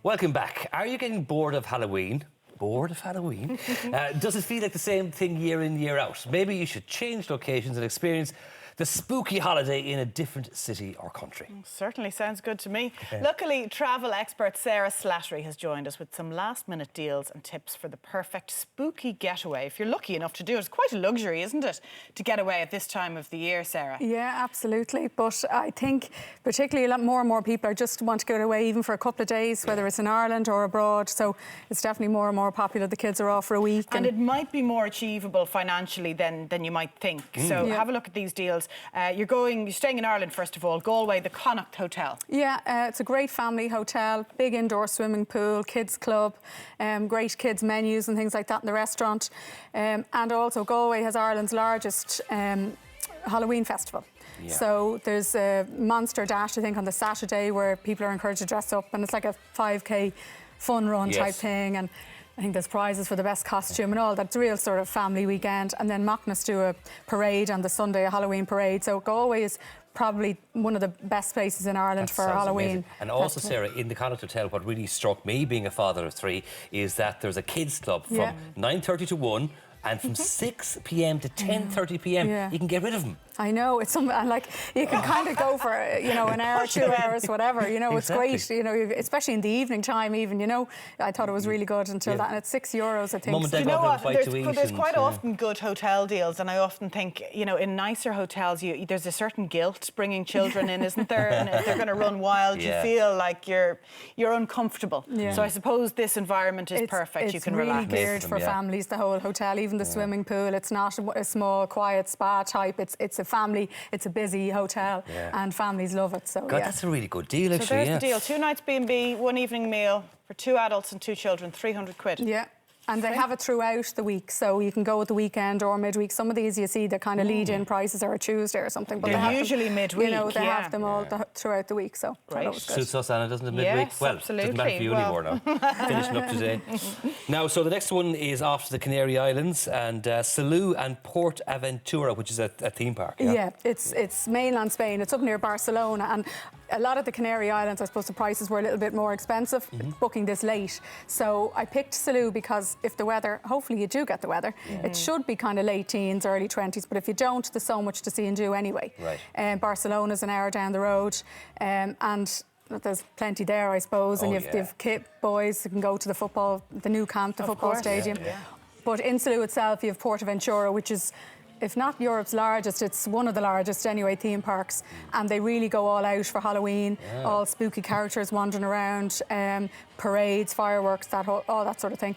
Welcome back. Are you getting bored of Halloween? Bored of Halloween? Does it feel like the same thing year in, year out? Maybe you should change locations and experience the spooky holiday in a different city or country. Certainly sounds good to me. Luckily, travel expert Sarah Slattery has joined us with some last-minute deals and tips for the perfect spooky getaway. If you're lucky enough to do it, it's quite a luxury, isn't it, to get away at this time of the year, Sarah? Yeah, absolutely. But I think particularly a lot more and more people are just want to get away even for a couple of days, whether it's in Ireland or abroad. So it's definitely more and more popular. The kids are off for a week. And it might be more achievable financially than you might think. So have a look at these deals. You're staying in Ireland, first of all, Galway, the Connacht Hotel. Yeah, it's a great family hotel, big indoor swimming pool, kids club, great kids menus and things like that in the restaurant. And also Galway has Ireland's largest Halloween festival. Yeah. So there's a monster dash, I think, on the Saturday where people are encouraged to dress up, and it's like a 5K fun run type thing. And I think there's prizes for the best costume and all. That's a real sort of family weekend. And then Macnas do a parade on the Sunday, a Halloween parade. So Galway is probably one of the best places in Ireland for Halloween. Amazing. And also, Sarah, in the Connacht Hotel, what really struck me, being a father of three, is that there's a kids club from 9:30 to 1, and from 6 p.m. to 10:30 p.m. you can get rid of them. I know, it's something, and like, you can kind of go for, you know, an hour, 2 hours, whatever, you know, it's great, you know, especially in the evening time even, you know. I thought it was really good until that, and it's €6, I think. Mum and Dad you know what, there's and, quite often good hotel deals, and I often think, you know, in nicer hotels, there's a certain guilt bringing children in, isn't there? And if they're going to run wild, you feel like you're uncomfortable. So I suppose this environment is perfect, you can relax. It's really geared for families, the whole hotel, even the swimming pool. It's not a small, quiet spa type, it's a family, it's a busy hotel, and families love it. So God, that's a really good deal, actually. So there's the deal: 2 nights B&B, 1 evening meal for 2 adults and 2 children, £300. Yeah. And they have it throughout the week, so you can go at the weekend or midweek. Some of these you see, the kind of lead-in prices are a Tuesday or something. But they're usually midweek. You know, they have them all throughout the week, so great. Suits us, Anna, doesn't it, midweek? Yes, well, absolutely. Doesn't matter for you anymore now. Finishing up today. Now, so the next one is off to the Canary Islands and Salou and Port Aventura, which is a theme park. Yeah, it's mainland Spain. It's up near Barcelona, and a lot of the Canary Islands, I suppose the prices were a little bit more expensive booking this late. So I picked Salou because if the weather, hopefully you do get the weather, it should be kind of late teens, early 20s, but if you don't, there's so much to see and do anyway. Right. Barcelona's an hour down the road, and there's plenty there, I suppose, and you've boys who can go to the new camp, the football stadium. But in Salou itself, you have Portaventura, which is, if not Europe's largest, it's one of the largest anyway, theme parks, and they really go all out for Halloween, all spooky characters wandering around, parades, fireworks, all that sort of thing.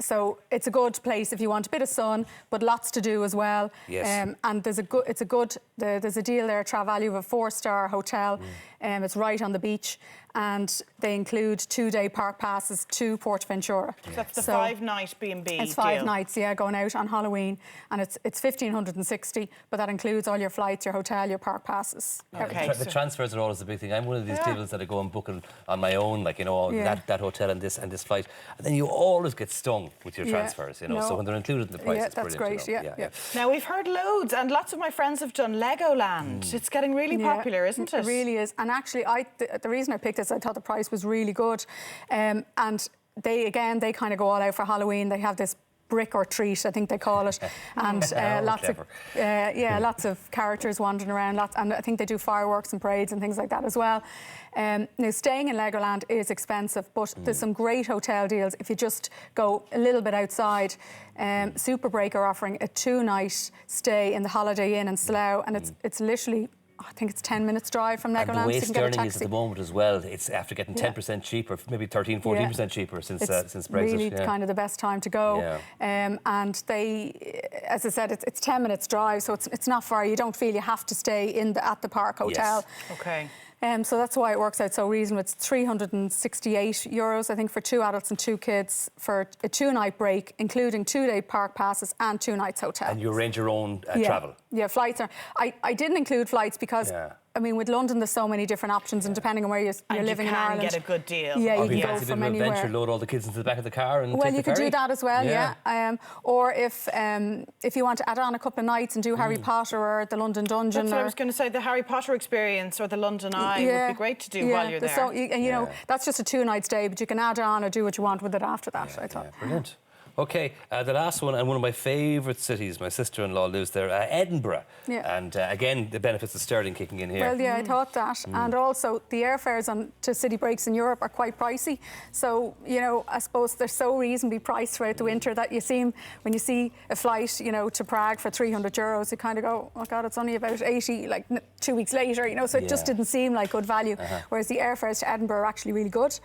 So it's a good place if you want a bit of sun, but lots to do as well. Yes. And there's a deal there, Travel, of a 4-star hotel. It's right on the beach, and they include 2-day park passes to Portaventura. So that's the 5-night B&B. It's 5 nights, going out on Halloween, and it's $1,560, but that includes all your flights, your hotel, your park passes. Okay. The transfers are always a big thing. I'm one of these deals that I go and book on my own, like, you know, that hotel and this flight, and then you always get stung with your transfers, you know. So when they're included in the price, it's that's brilliant. Great. You know? Now we've heard loads, and lots of my friends have done Legoland. It's getting really popular, isn't it? It really is. And actually, the reason I picked this, I thought the price was really good, and they kind of go all out for Halloween. They have this brick or treat, I think they call it, and lots of characters wandering around, and I think they do fireworks and parades and things like that as well. Now, staying in Legoland is expensive, but there's some great hotel deals if you just go a little bit outside. Superbreak are offering a 2-night stay in the Holiday Inn in Slough, and it's literally, I think it's 10 minutes drive from Legoland. And the way so you can get a sterling is at the moment as well, it's after getting 10% cheaper, maybe 13-14% cheaper since Brexit. Really kind of the best time to go. And they, as I said, it's 10 minutes drive, so it's not far. You don't feel you have to stay at the park hotel. Okay. So that's why it works out so reasonable. It's €368, I think, for 2 adults and 2 kids for a 2-night break, including 2-day park passes and 2 nights hotel. And you arrange your own travel? Yeah, flights are... I didn't include flights because I mean, with London, there's so many different options, and depending on where you're living in Ireland, you can get a good deal. Yeah, or you if can go fancy a from bit of anywhere. adventure, load all the kids into the back of the car and Well, take you the could ferry. do that as well, yeah. Or if you want to add on a couple of nights and do Harry Potter or the London Dungeon. That's what I was going to say. The Harry Potter experience or the London Eye would be great to do while you're there. So, you know, that's just a 2-night stay, but you can add on or do what you want with it after that, I thought. Yeah, brilliant. OK, the last one, and one of my favourite cities, my sister-in-law lives there, Edinburgh. Yeah. And again, the benefits of sterling kicking in here. Well, yeah, I thought that. And also, the airfares to city breaks in Europe are quite pricey. So, you know, I suppose they're so reasonably priced throughout the winter that when you see a flight, you know, to Prague for €300, you kind of go, oh, God, it's only about 80, like 2 weeks later, you know, so it just didn't seem like good value. Whereas the airfares to Edinburgh are actually really good.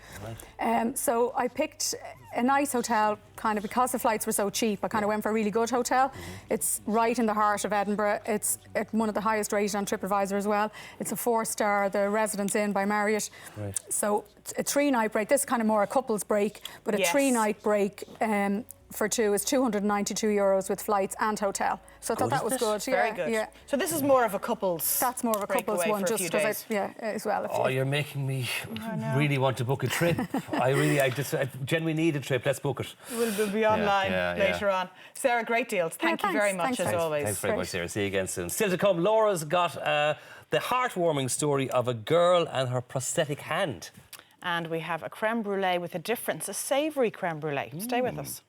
Right. So I picked a nice hotel, kind of because the flights were so cheap. I kind of went for a really good hotel. It's right in the heart of Edinburgh. It's one of the highest rated on TripAdvisor as well. It's a 4-star, the Residence Inn by Marriott. Right. So a 3-night break. This is kind of more a couple's break, but a 3-night break for two is €292 with flights and hotel. So I thought that was good. Very good. Yeah. So this is more of a couple's. That's more of a couple's one, just because as well. Oh, you're making me really want to book a trip. I genuinely need a trip. Let's book it. We'll be online later on. Sarah, great deals. Thank you very much as always. Thanks very much, Sarah. See you again soon. Still to come, Laura's got the heartwarming story of a girl and her prosthetic hand. And we have a creme brulee with a difference, a savoury creme brulee. Stay with us.